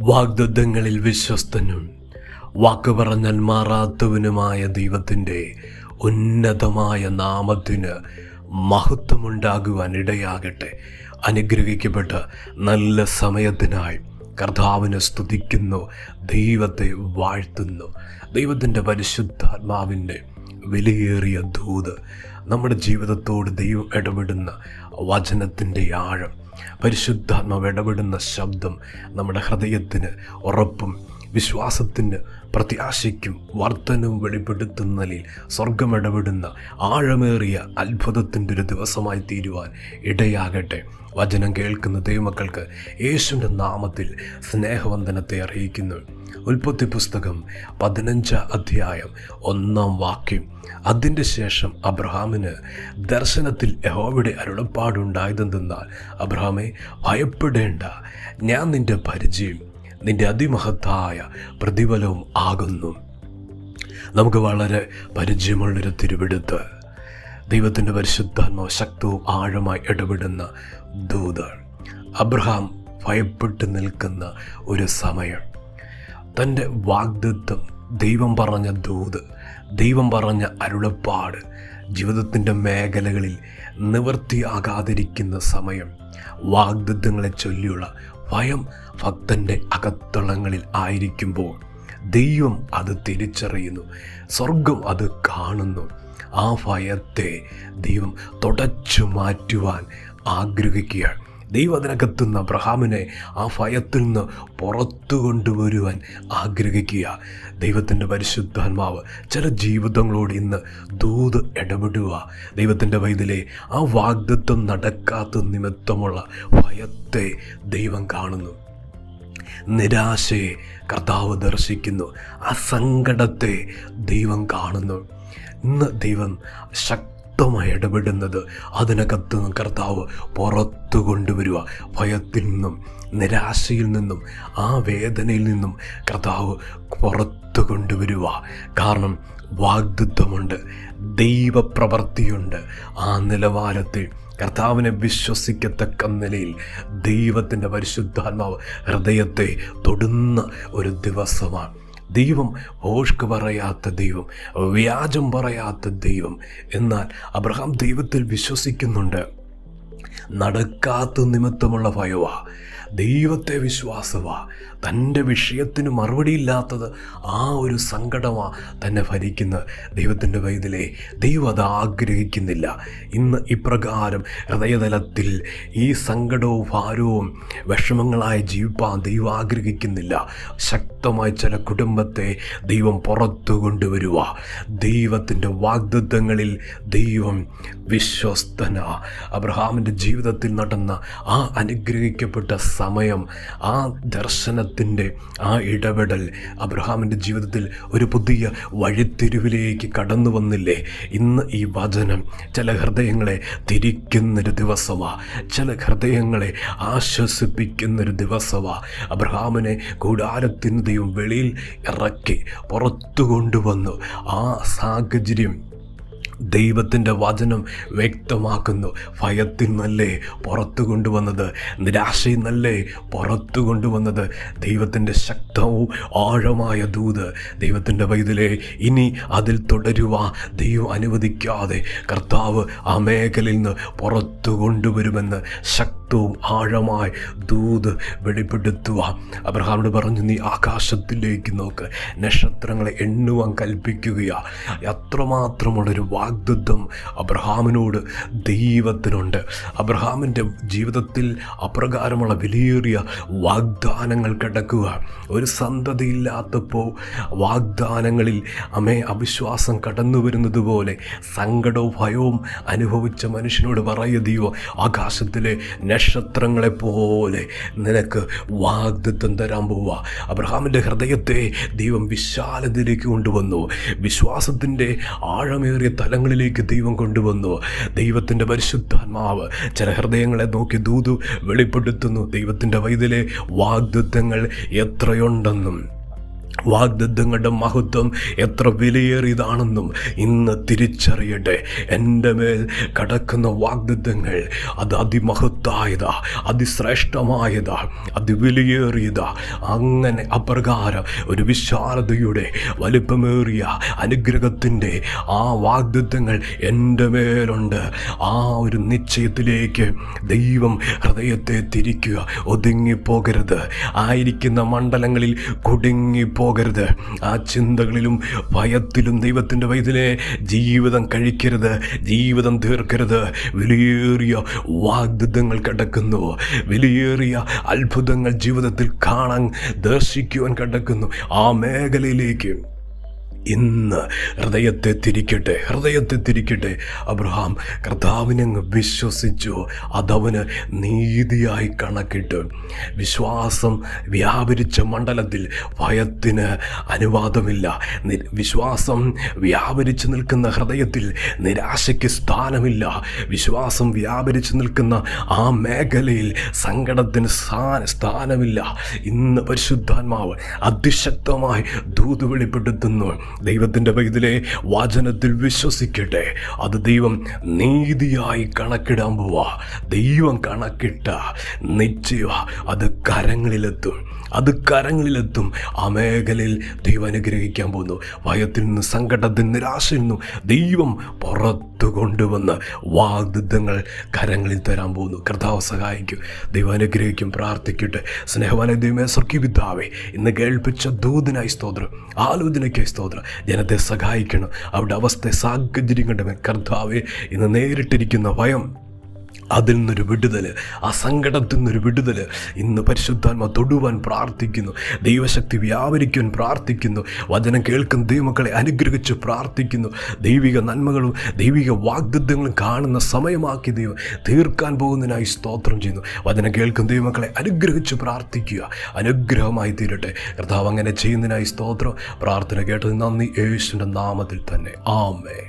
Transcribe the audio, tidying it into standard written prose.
വാഗ്ദത്തങ്ങളിൽ വിശ്വസ്തനും വാക്ക് പറഞ്ഞാൽ മാറാത്തവനുമായ ദൈവത്തിൻ്റെ ഉന്നതമായ നാമത്തിന് മഹത്വമുണ്ടാകുവാൻ ഇടയാകട്ടെ. അനുഗ്രഹിക്കപ്പെട്ട നല്ല സമയത്തിനായി കർത്താവിനെ സ്തുതിക്കുന്നു, ദൈവത്തെ വാഴ്ത്തുന്നു. ദൈവത്തിൻ്റെ പരിശുദ്ധാത്മാവിൻ്റെ വിലയേറിയ ദൂത് നമ്മുടെ ജീവിതത്തോട് ദൈവം ഇടപെടുന്ന വചനത്തിൻ്റെ ആഴം, പരിശുദ്ധാത്മാവ് ഇടപെടുന്ന ശബ്ദം നമ്മുടെ ഹൃദയത്തിന് ഉറപ്പും വിശ്വാസത്തിന് പ്രത്യാശയ്ക്കും വർധനവും വെളിപ്പെടുത്തുന്ന നിലയിൽ സ്വർഗം ഇടപെടുന്ന ആഴമേറിയ അത്ഭുതത്തിൻ്റെ ഒരു ദിവസമായി തീരുവാൻ ഇടയാകട്ടെ. വചനം കേൾക്കുന്ന ദൈവമക്കൾക്ക് യേശുവിൻ്റെ നാമത്തിൽ സ്നേഹവന്ദനത്തെ അറിയിക്കുന്നു. ഉൽപ്പത്തി പുസ്തകം 15 അധ്യായം 1 വാക്യം. അതിൻ്റെ ശേഷം അബ്രഹാമിന് ദർശനത്തിൽ യഹോവയുടെ അരുളപ്പാടുണ്ടായതെന്തെന്നാൽ, അബ്രഹാമേ, ഭയപ്പെടേണ്ട, ഞാൻ നിൻ്റെ പരിചയം നിൻ്റെ അതിമഹത്തായ പ്രതിഫലവും ആകുന്നു. നമുക്ക് വളരെ പരിചയമുള്ളൊരു തിരുവെടുത്ത്, ദൈവത്തിൻ്റെ പരിശുദ്ധാത്മാവ് ശക്തവും ആഴമായി ഇടപെടുന്ന ദൂത്. അബ്രഹാം ഭയപ്പെട്ട് നിൽക്കുന്ന ഒരു സമയം, തൻ്റെ വാഗ്ദത്തം, ദൈവം പറഞ്ഞ ദൂത്, ദൈവം പറഞ്ഞ അരുളപ്പാട് ജീവിതത്തിൻ്റെ മേഖലകളിൽ നിവൃത്തിയാകാതിരിക്കുന്ന സമയം, വാഗ്ദത്തങ്ങളെ ചൊല്ലിയുള്ള ഭയം ഭക്തൻ്റെ അകത്തളങ്ങളിൽ ആയിരിക്കുമ്പോൾ ദൈവം അത് തിരിച്ചറിയുന്നു, സ്വർഗം അത് കാണുന്നു. ആ ഭയത്തെ ദൈവം തുടച്ചു മാറ്റുവാൻ ആഗ്രഹിക്കുകയാണ്. ദൈവം അതിനകത്തുനിന്ന് അബ്രഹാമിനെ ആ ഭയത്തിൽ നിന്ന് പുറത്തു കൊണ്ടുവരുവാൻ ആഗ്രഹിക്കുക. ദൈവത്തിൻ്റെ പരിശുദ്ധാത്മാവ് ചില ജീവിതങ്ങളോട് ഇന്ന് ദൂത് ഇടപെടുക. ദൈവത്തിൻ്റെ വൈതലേ, ആ വാഗ്ദത്തം നടക്കാത്ത നിമിത്തമുള്ള ഭയത്തെ ദൈവം കാണുന്നു, നിരാശയെ കർത്താവ് ദർശിക്കുന്നു, ആ സങ്കടത്തെ ദൈവം കാണുന്നു. ഇന്ന് ദൈവം ശക്തമായി ഇടപെടുന്നത് അതിനകത്ത് നിന്ന് കർത്താവ് പുറത്തു കൊണ്ടുവരിക. ഭയത്തിൽ നിന്നും നിരാശയിൽ നിന്നും ആ വേദനയിൽ നിന്നും കർത്താവ് പുറത്തു കൊണ്ടുവരിക. കാരണം വാഗ്ദത്തമുണ്ട്, ദൈവപ്രവൃത്തിയുണ്ട്. ആ നിലവാരത്തിൽ കർത്താവിനെ വിശ്വസിക്കത്തക്ക നിലയിൽ ദൈവത്തിൻ്റെ പരിശുദ്ധാത്മാവ് ഹൃദയത്തെ തൊടുന്ന ഒരു ദിവസമാണ്. ദൈവം ഭോഷ്ക് പറയാത്ത ദൈവം, വ്യാജം പറയാത്ത ദൈവം. എന്നാൽ അബ്രഹാം ദൈവത്തിൽ വിശ്വസിക്കുന്നുണ്ട്. നടക്കാത്ത നിമിത്തമുള്ള ഭയവാ, ദൈവത്തെ വിശ്വാസവാ, തൻ്റെ വിഷയത്തിന് മറുപടിയില്ലാത്തത് ആ ഒരു സങ്കടമാ തന്നെ ഭരിക്കുന്നത്. ദൈവത്തിൻ്റെ വൈതലേ, ദൈവം അത് ആഗ്രഹിക്കുന്നില്ല. ഇന്ന് ഇപ്രകാരം ഹൃദയതലത്തിൽ ഈ സങ്കടവും ഭാരവും വിഷമങ്ങളായി ജീവിപ്പാൻ ദൈവം ആഗ്രഹിക്കുന്നില്ല. ശക്തമായി ചില കുടുംബത്തെ ദൈവം പുറത്തു കൊണ്ടുവരുക. ദൈവത്തിൻ്റെ വാഗ്ദത്തങ്ങളിൽ ദൈവം വിശ്വസ്തന. അബ്രഹാമിൻ്റെ ജീവിതത്തിൽ നടന്ന ആ അനുഗ്രഹിക്കപ്പെട്ട സമയം, ആ ദർശനത്തിൻ്റെ ആ ഇടപെടൽ അബ്രഹാമിൻ്റെ ജീവിതത്തിൽ ഒരു പുതിയ വഴിത്തിരിവിലേക്ക് കടന്നു വന്നില്ലേ? ഇന്ന് ഈ വചനം ചില ഹൃദയങ്ങളെ തിരിക്കുന്നൊരു ദിവസമാണ്, ചില ഹൃദയങ്ങളെ ആശ്വസിപ്പിക്കുന്നൊരു ദിവസമാണ്. അബ്രഹാമിനെ കൂടാരത്തിന് ദൈവം വെളിയിൽ ഇറക്കി പുറത്തു കൊണ്ടുവന്നു. ആ സാഹചര്യം ദൈവത്തിൻ്റെ വചനം വ്യക്തമാക്കുന്നു. ഭയത്തിൽ നിന്നല്ലേ പുറത്തു കൊണ്ടുവന്നത്, നിരാശയിൽ നിന്നല്ലേ പുറത്തു കൊണ്ടുവന്നത്. ദൈവത്തിൻ്റെ ശക്തവും ആഴമായ ദൂത് ദൈവത്തിൻ്റെ വൈതലേ, ഇനി അതിൽ തുടരുക ദൈവം അനുവദിക്കാതെ കർത്താവ് ആ മേഖലയിൽ നിന്ന് പുറത്തു കൊണ്ടുവരുമെന്ന് ശക്തവും ആഴമായ ദൂത് വെളിപ്പെടുത്തുക. അബ്രഹാമിനോട് പറഞ്ഞു, നീ ആകാശത്തിലേക്ക് നോക്ക്, നക്ഷത്രങ്ങളെ എണ്ണുവാൻ കൽപ്പിക്കുകയാ. അത്രമാത്രമുള്ളൊരു വാഗ്ദത്തം അബ്രഹാമിനോട് ദൈവത്തിനുണ്ട്. അബ്രഹാമിൻ്റെ ജീവിതത്തിൽ അപ്രകാരമുള്ള വിലയേറിയ വാഗ്ദാനങ്ങൾ കിടക്കുക. ഒരു സന്തതിയില്ലാത്തപ്പോൾ വാഗ്ദാനങ്ങളിൽ അവിശ്വാസം കടന്നു വരുന്നത് പോലെ സങ്കടവും ഭയവും അനുഭവിച്ച മനുഷ്യനോട് പറയുക ദൈവം, ആകാശത്തിലെ നക്ഷത്രങ്ങളെപ്പോലെ നിനക്ക് വാഗ്ദത്തം തരാൻ പോവുക. അബ്രഹാമിൻ്റെ ഹൃദയത്തെ ദൈവം വിശാലതയിലേക്ക് കൊണ്ടുവന്നു, വിശ്വാസത്തിൻ്റെ ആഴമേറിയ തലങ്ങളിലേക്ക് ദൈവം കൊണ്ടുവന്നു. ദൈവത്തിൻ്റെ പരിശുദ്ധാത്മാവ് ചില ഹൃദയങ്ങളെ നോക്കി ദൂത് വെളിപ്പെടുത്തുന്നു. ദൈവത്തിൻ്റെ വൈതലേ, വാഗ്ദത്തങ്ങൾ എത്രയുണ്ടെന്നും വാഗ്ദത്തങ്ങളുടെ മഹത്വം എത്ര വിലയേറിയതാണെന്നും ഇന്ന് തിരിച്ചറിയട്ടെ. എൻ്റെ മേൽ കടക്കുന്ന വാഗ്ദത്തങ്ങൾ അത് അതിമഹത്തായതാ, അതിശ്രേഷ്ഠമായതാ, അതിവിലയേറിയതാ. അങ്ങനെ അപ്രകാരം ഒരു വിശാലതയുടെ വലിപ്പമേറിയ അനുഗ്രഹത്തിൻ്റെ ആ വാഗ്ദത്തങ്ങൾ എൻ്റെ മേലുണ്ട്. ആ ഒരു നിശ്ചയത്തിലേക്ക് ദൈവം ഹൃദയത്തെ തിരിക്കുക. ഒതുങ്ങിപ്പോകരുത്. ആയിരിക്കുന്ന മണ്ഡലങ്ങളിൽ കുടുങ്ങിപ്പോകരുത്. ആ ചിന്തകളിലും ഭയത്തിലും ദൈവത്തിൻ്റെ വൈതിലെ ജീവിതം കഴിക്കരുത്, ജീവിതം തീർക്കരുത്. വിലയേറിയ വാഗ്ദത്തങ്ങൾ കിടക്കുന്നു, വിലയേറിയ അത്ഭുതങ്ങൾ ജീവിതത്തിൽ കാണാൻ ദർശിക്കുവാൻ കിടക്കുന്നു. ആ മേഖലയിലേക്ക് ഇന്ന് ഹൃദയത്തെ തിരിക്കട്ടെ. അബ്രഹാം കർത്താവിനെ അങ്ങ് വിശ്വസിച്ചു, അതവന് നീതിയായി കണക്കിട്ട്. വിശ്വാസം വ്യാപരിച്ച മണ്ഡലത്തിൽ ഭയത്തിന് അനുവാദമില്ല. വിശ്വാസം വ്യാപരിച്ചു നിൽക്കുന്ന ഹൃദയത്തിൽ നിരാശയ്ക്ക് സ്ഥാനമില്ല. വിശ്വാസം വ്യാപരിച്ചു നിൽക്കുന്ന ആ മേഖലയിൽ സങ്കടത്തിന് സ്ഥാനമില്ല. ഇന്ന് പരിശുദ്ധാത്മാവ് അതിശക്തമായി ദൂത് വെളിപ്പെടുത്തുന്നു. ദൈവത്തിൻ്റെ പൈതലെ വചനത്തിൽ വിശ്വസിക്കട്ടെ. അത് ദൈവം നീതിയായി കണക്കിടാൻ പോവാ. ദൈവം കണക്കിട്ട നിശ്ചയ അത് കരങ്ങളിലെത്തും. ആ മേഖലയിൽ ദൈവം അനുഗ്രഹിക്കാൻ പോകുന്നു. ഭയത്തിൽ നിന്ന്, സങ്കടത്തിൽ, നിരാശയിൽ നിന്നും ദൈവം പുറത്തു കൊണ്ടുവന്ന് വാഗ്ദത്തങ്ങൾ കരങ്ങളിൽ തരാൻ പോകുന്നു. കർത്താവ് സഹായിക്കും, ദൈവം അനുഗ്രഹിക്കും. പ്രാർത്ഥിക്കട്ടെ. സ്നേഹവാനായ ദൈവമേ, സ്വർഗ്ഗപിതാവേ, ഇന്ന് കേൾപ്പിച്ച ദൂതിനായി സ്തോത്രം, ആലോചനയ്ക്കായി സ്തോത്രം. ജനത്തെ സഹായിക്കണം. അവരുടെ അവസ്ഥ, സാഹചര്യങ്ങളുടെ മേൽ കർത്താവേ, ഇന്ന് നേരിട്ടിരിക്കുന്ന ഭയം, അതിൽ നിന്നൊരു വിടുതൽ, ആ സങ്കടത്തിൽ നിന്നൊരു വിടുതൽ ഇന്ന് പരിശുദ്ധാത്മ തൊടുവാൻ പ്രാർത്ഥിക്കുന്നു. ദൈവശക്തി വ്യാപരിക്കുവാൻ പ്രാർത്ഥിക്കുന്നു. വചനം കേൾക്കുന്ന ദൈവമക്കളെ അനുഗ്രഹിച്ച് പ്രാർത്ഥിക്കുന്നു. ദൈവിക നന്മകളും ദൈവിക വാഗ്ദത്തങ്ങളും കാണുന്ന സമയമാക്കി ദൈവം തീർക്കാൻ പോകുന്നതിനായി സ്തോത്രം ചെയ്യുന്നു. വചനം കേൾക്കുന്ന ദൈവമക്കളെ അനുഗ്രഹിച്ച് പ്രാർത്ഥിക്കുക. അനുഗ്രഹമായി തീരട്ടെ. കർത്താവ് അങ്ങനെ ചെയ്യുന്നതിനായി സ്തോത്രം. പ്രാർത്ഥന കേട്ടത് നന്ദി. യേശുവിൻ്റെ നാമത്തിൽ തന്നെ. ആമേൻ.